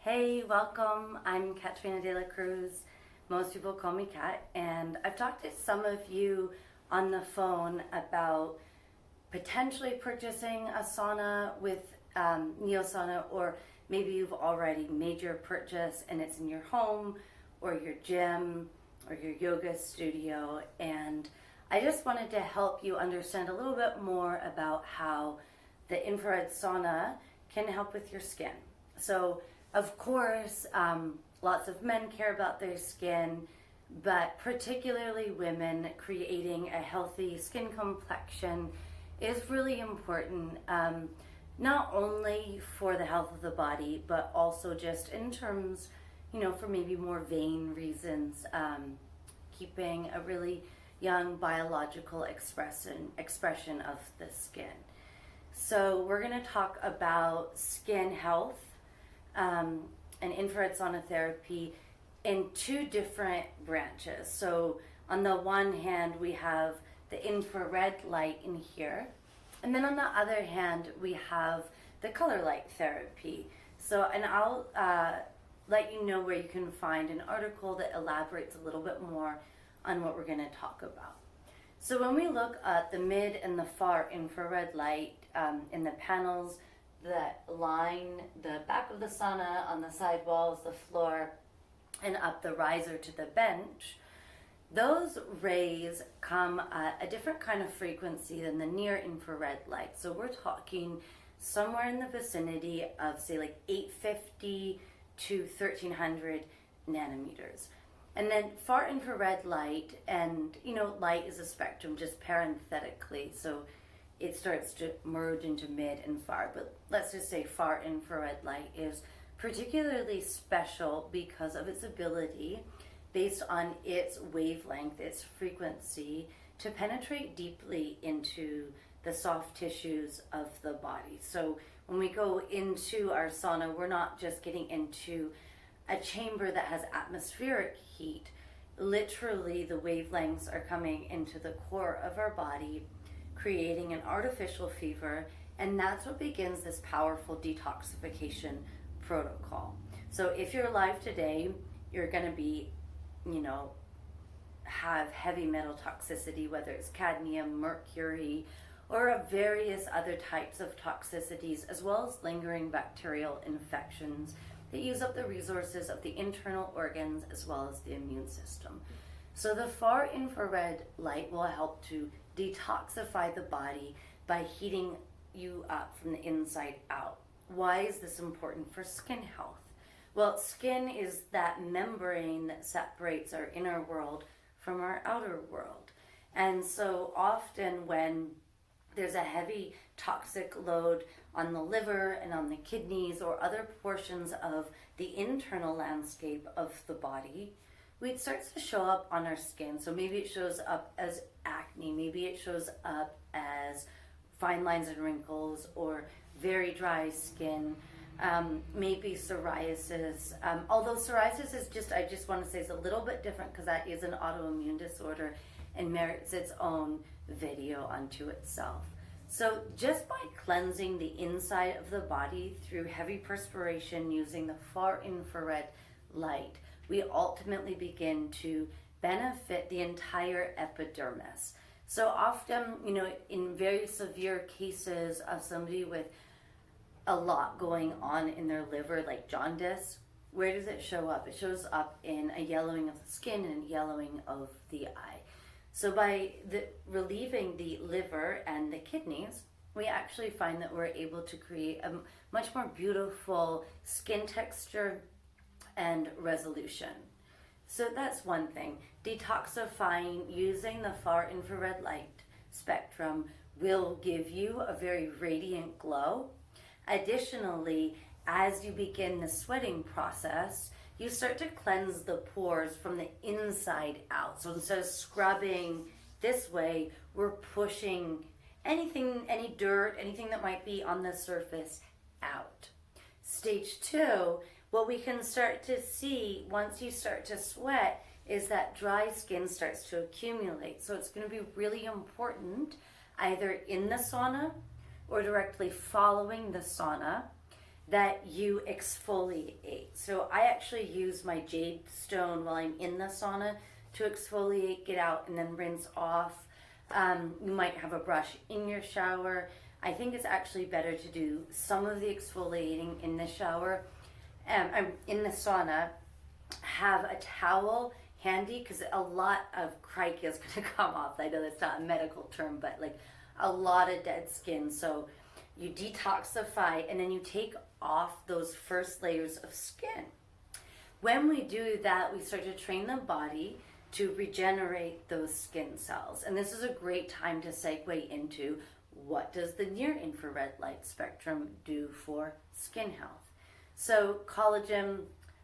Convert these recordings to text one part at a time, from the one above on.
Hey, welcome. I'm Katrina De La Cruz. Most people call me Kat, and I've talked to some of you on the phone about potentially purchasing a sauna with NeoSauna, or maybe you've already made your purchase and it's in your home or your gym or your yoga studio. And I just wanted to help you understand a little bit more about how the infrared sauna can help with your skin. So, of course, lots of men care about their skin, but particularly women, creating a healthy skin complexion is really important, not only for the health of the body, but also just in terms, for maybe more vain reasons, keeping a really young biological expression of the skin. So we're going to talk about skin health and infrared sauna therapy in two different branches. So on the one hand, we have the infrared light in here, and then on the other hand, we have the color light therapy. So, and I'll let you know where you can find an article that elaborates a little bit more on what we're going to talk about. So when we look at the mid and the far infrared light in the panels that line the back of the sauna, on the side walls, the floor, and up the riser to the bench, those rays come at a different kind of frequency than the near infrared light. So we're talking somewhere in the vicinity of, say, like 850 to 1300 nanometers. And then far infrared light, and light is a spectrum just parenthetically, so it starts to merge into mid and far, but let's just say far infrared light is particularly special because of its ability, based on its wavelength, its frequency, to penetrate deeply into the soft tissues of the body. So when we go into our sauna, we're not just getting into a chamber that has atmospheric heat. Literally, the wavelengths are coming into the core of our body, creating an artificial fever, and that's what begins this powerful detoxification protocol. So if you're alive today, you're going to be, have heavy metal toxicity, whether it's cadmium, mercury, or various other types of toxicities, as well as lingering bacterial infections that use up the resources of the internal organs as well as the immune system. So the far infrared light will help to detoxify the body by heating you up from the inside out. Why is this important for skin health? Well, skin is that membrane that separates our inner world from our outer world. And so often when there's a heavy toxic load on the liver and on the kidneys or other portions of the internal landscape of the body, it starts to show up on our skin. So maybe it shows up as acne, maybe it shows up as fine lines and wrinkles, or very dry skin, maybe psoriasis. Although psoriasis is I just want to say, is a little bit different because that is an autoimmune disorder and merits its own video unto itself. So just by cleansing the inside of the body through heavy perspiration using the far infrared light, we ultimately begin to benefit the entire epidermis. So often, in very severe cases of somebody with a lot going on in their liver, like jaundice, where does it show up? It shows up in a yellowing of the skin and a yellowing of the eye. So by relieving the liver and the kidneys, we actually find that we're able to create a much more beautiful skin texture and resolution. So that's one thing. Detoxifying using the far infrared light spectrum will give you a very radiant glow. Additionally, as you begin the sweating process, you start to cleanse the pores from the inside out. So instead of scrubbing this way, we're pushing anything, any dirt, anything that might be on the surface out. Stage 2, what we can start to see once you start to sweat is that dry skin starts to accumulate. So it's going to be really important, either in the sauna or directly following the sauna, that you exfoliate. So I actually use my jade stone while I'm in the sauna to exfoliate, get out, and then rinse off. You might have a brush in your shower. I think it's actually better to do some of the exfoliating in the shower. I'm in the sauna, have a towel handy because a lot of crike is going to come off. I know that's not a medical term, but like a lot of dead skin. So you detoxify and then you take off those first layers of skin. When we do that, we start to train the body to regenerate those skin cells. And this is a great time to segue into what does the near infrared light spectrum do for skin health. So collagen,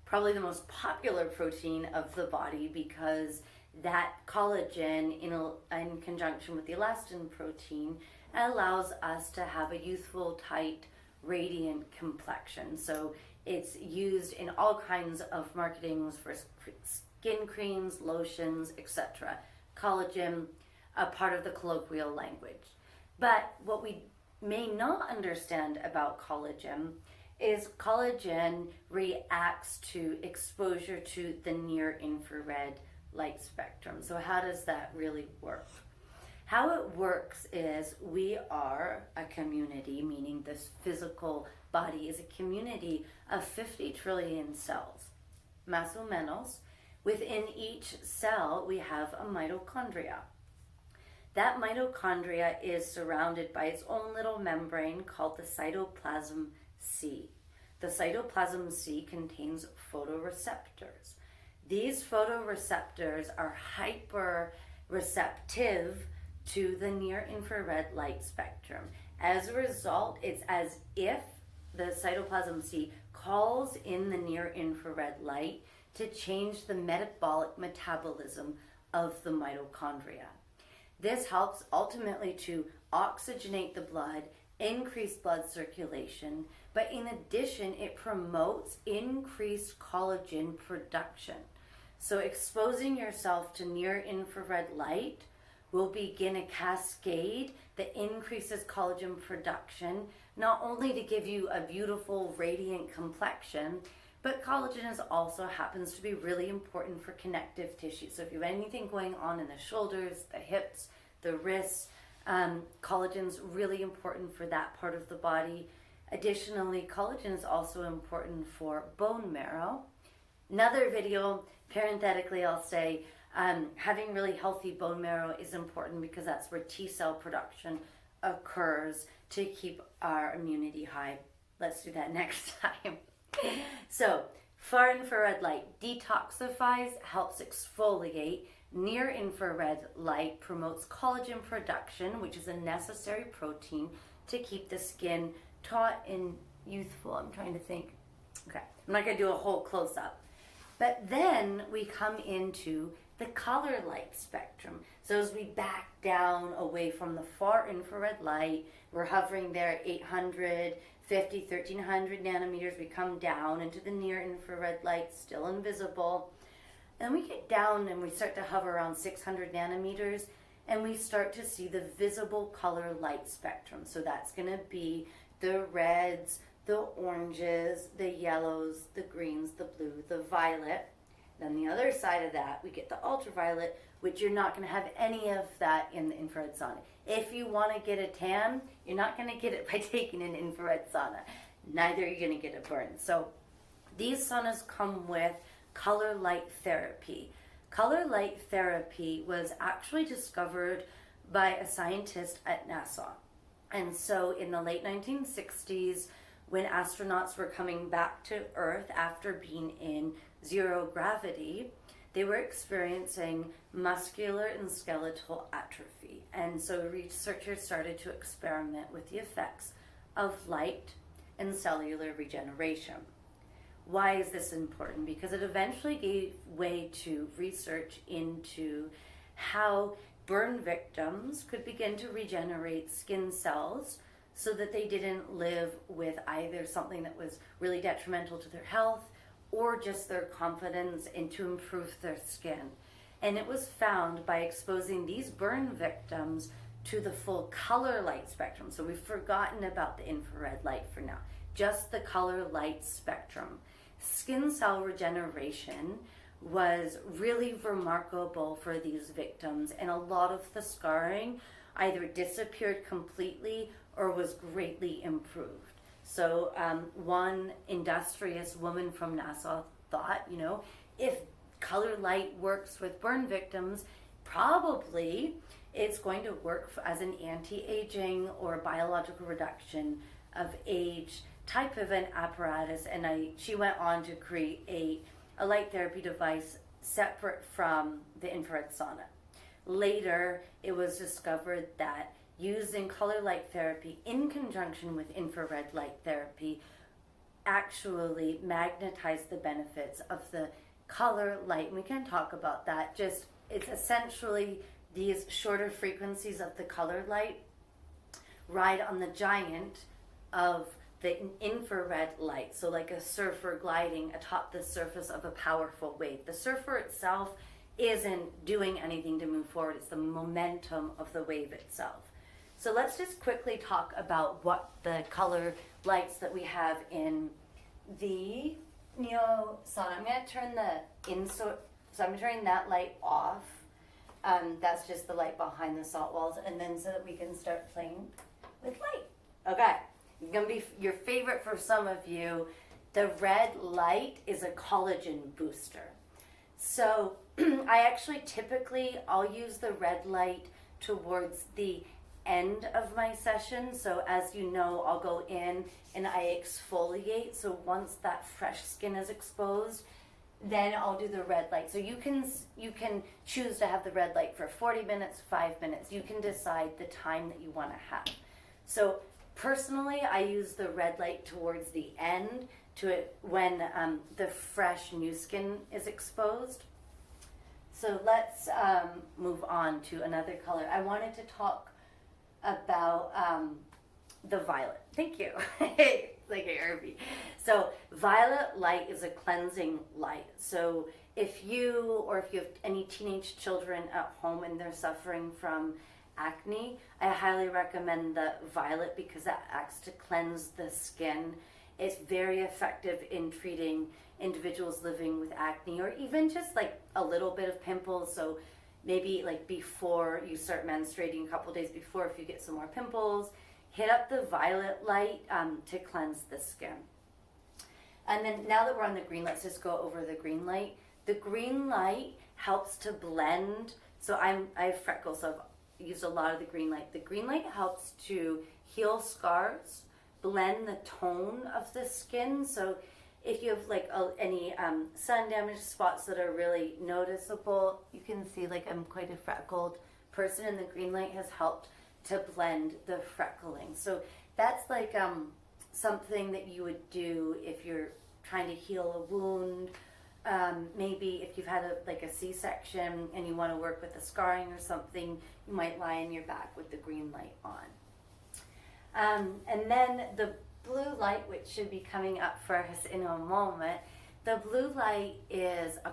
probably the most popular protein of the body, because that collagen in conjunction with the elastin protein allows us to have a youthful, tight, radiant complexion. So it's used in all kinds of marketings for skin creams, lotions, etc. Collagen, a part of the colloquial language. But what we may not understand about collagen is collagen reacts to exposure to the near infrared light spectrum. So how does that really work? How it works is we are a community, meaning this physical body is a community of 50 trillion cells, más o menos. Within each cell, we have a mitochondria. That mitochondria is surrounded by its own little membrane called the cytoplasm C. The cytoplasm C contains photoreceptors. These photoreceptors are hyper receptive to the near infrared light spectrum. As a result, it's as if the cytoplasm C calls in the near infrared light to change the metabolic metabolism of the mitochondria. This helps ultimately to oxygenate the blood, increase blood circulation, but in addition, it promotes increased collagen production. So exposing yourself to near infrared light will begin a cascade that increases collagen production, not only to give you a beautiful, radiant complexion, but collagen also happens to be really important for connective tissue. So if you have anything going on in the shoulders, the hips, the wrists, collagen's really important for that part of the body. Additionally, collagen is also important for bone marrow. Another video, parenthetically, I'll say, having really healthy bone marrow is important because that's where T cell production occurs to keep our immunity high. Let's do that next time. So, far infrared light detoxifies, helps exfoliate. Near infrared light promotes collagen production, which is a necessary protein to keep the skin taut and youthful. I'm trying to think. Okay, I'm not going to do a whole close-up. But then we come into the color light spectrum. So as we back down away from the far infrared light, we're hovering there at 850, 1300 nanometers. We come down into the near infrared light, still invisible. And we get down and we start to hover around 600 nanometers, and we start to see the visible color light spectrum. So that's going to be the reds, the oranges, the yellows, the greens, the blue, the violet. Then the other side of that, we get the ultraviolet, which you're not going to have any of that in the infrared sauna. If you want to get a tan, you're not going to get it by taking an infrared sauna. Neither are you going to get a burn. So these saunas come with color light therapy. Color light therapy was actually discovered by a scientist at NASA. And so in the late 1960s, when astronauts were coming back to Earth after being in zero gravity, they were experiencing muscular and skeletal atrophy. And so researchers started to experiment with the effects of light and cellular regeneration. Why is this important? Because it eventually gave way to research into how burn victims could begin to regenerate skin cells so that they didn't live with either something that was really detrimental to their health or just their confidence, and to improve their skin. And it was found by exposing these burn victims to the full color light spectrum. So we've forgotten about the infrared light for now. just the color light spectrum. Skin cell regeneration was really remarkable for these victims, and a lot of the scarring either disappeared completely or was greatly improved. So one industrious woman from Nassau thought, if color light works with burn victims, probably it's going to work as an anti-aging or biological reduction of age type of an apparatus. And she went on to create a light therapy device separate from the infrared sauna. Later, it was discovered that using color light therapy in conjunction with infrared light therapy actually magnetized the benefits of the color light. And we can talk about that. It's essentially these shorter frequencies of the color light ride on the giant of the infrared light. So like a surfer gliding atop the surface of a powerful wave. The surfer itself isn't doing anything to move forward. It's the momentum of the wave itself. So let's just quickly talk about what the color lights that we have in the Neo sauna. I'm going to turn so I'm turning that light off. That's just the light behind the salt walls, and then so that we can start playing with light. Okay, it's going to be your favorite for some of you. The red light is a collagen booster. So I actually I'll use the red light towards the end of my session. So as you know, I'll go in and I exfoliate. So once that fresh skin is exposed, then I'll do the red light. So you can choose to have the red light for 40 minutes, 5 minutes. You can decide the time that you want to have. So personally, I use the red light towards the end when the fresh new skin is exposed. So let's move on to another color. I wanted to talk about the violet. Thank you. Like a Irby. So violet light is a cleansing light. So if you have any teenage children at home and they're suffering from acne, I highly recommend the violet because that acts to cleanse the skin. It's very effective in treating individuals living with acne or even just like a little bit of pimples. So maybe like before you start menstruating, a couple days before, if you get some more pimples, hit up the violet light to cleanse the skin. And then now that we're on the green, let's just go over the green light. The green light helps to blend. So I have freckles, so I've used a lot of the green light. The green light helps to heal scars, blend the tone of the skin. So if you have like any sun damaged spots that are really noticeable, you can see like I'm quite a freckled person, and the green light has helped to blend the freckling. So that's like something that you would do if you're trying to heal a wound. Maybe if you've had a C-section and you want to work with the scarring or something, you might lie on your back with the green light on. And then the blue light, which should be coming up for us in a moment, the blue light is has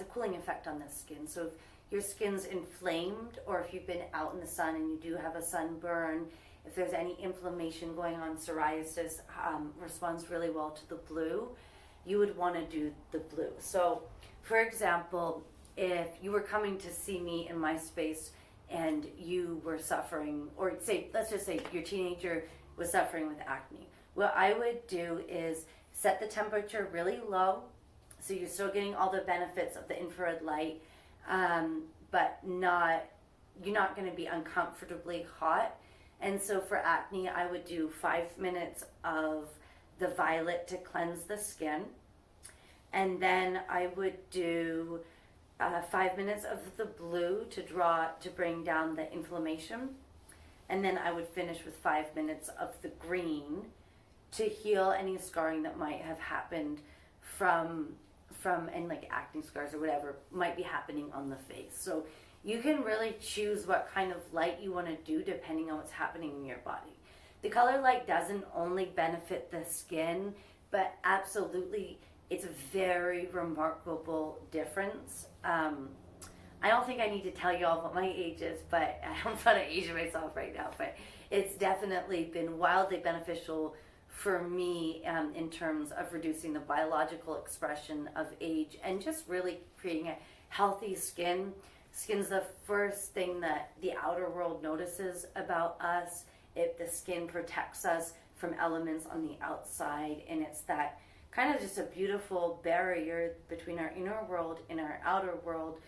a cooling effect on the skin. So if your skin's inflamed, or if you've been out in the sun and you do have a sunburn, if there's any inflammation going on, psoriasis responds really well to the blue. You would want to do the blue. So, for example, if you were coming to see me in my space and you were suffering, or let's just say your teenager was suffering with acne, what I would do is set the temperature really low, so you're still getting all the benefits of the infrared light, but you're not going to be uncomfortably hot. And so for acne, I would do 5 minutes of the violet to cleanse the skin, and then I would do 5 minutes of the blue to bring down the inflammation, and then I would finish with 5 minutes of the green to heal any scarring that might have happened from and like acne scars or whatever might be happening on the face. So you can really choose what kind of light you want to do depending on what's happening in your body. The color light doesn't only benefit the skin, but absolutely it's a very remarkable difference. I don't think I need to tell you all what my age is, but I'm not an age myself right now, but it's definitely been wildly beneficial for me in terms of reducing the biological expression of age and just really creating a healthy skin. Skin's the first thing that the outer world notices about us. The skin protects us from elements on the outside, and it's that kind of just a beautiful barrier between our inner world and our outer world.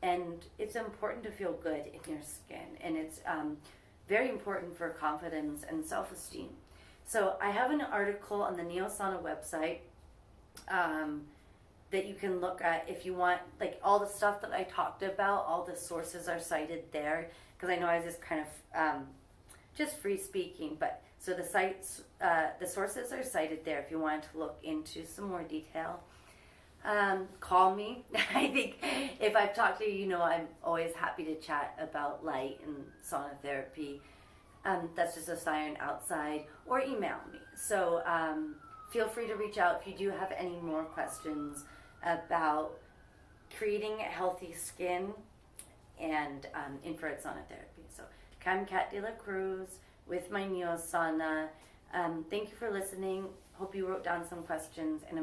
And it's important to feel good in your skin, and it's very important for confidence and self-esteem. So I have an article on the Neosauna website that you can look at if you want, like all the stuff that I talked about, all the sources are cited there, because I know I was just kind of just free speaking, but so the sources are cited there if you wanted to look into some more detail. Call me. I think if I've talked to you, you know I'm always happy to chat about light and sauna therapy. That's just a siren outside, or email me. So feel free to reach out if you do have any more questions about creating a healthy skin and infrared sauna therapy. So I'm Kat De La Cruz with my Neosauna. Thank you for listening. Hope you wrote down some questions, and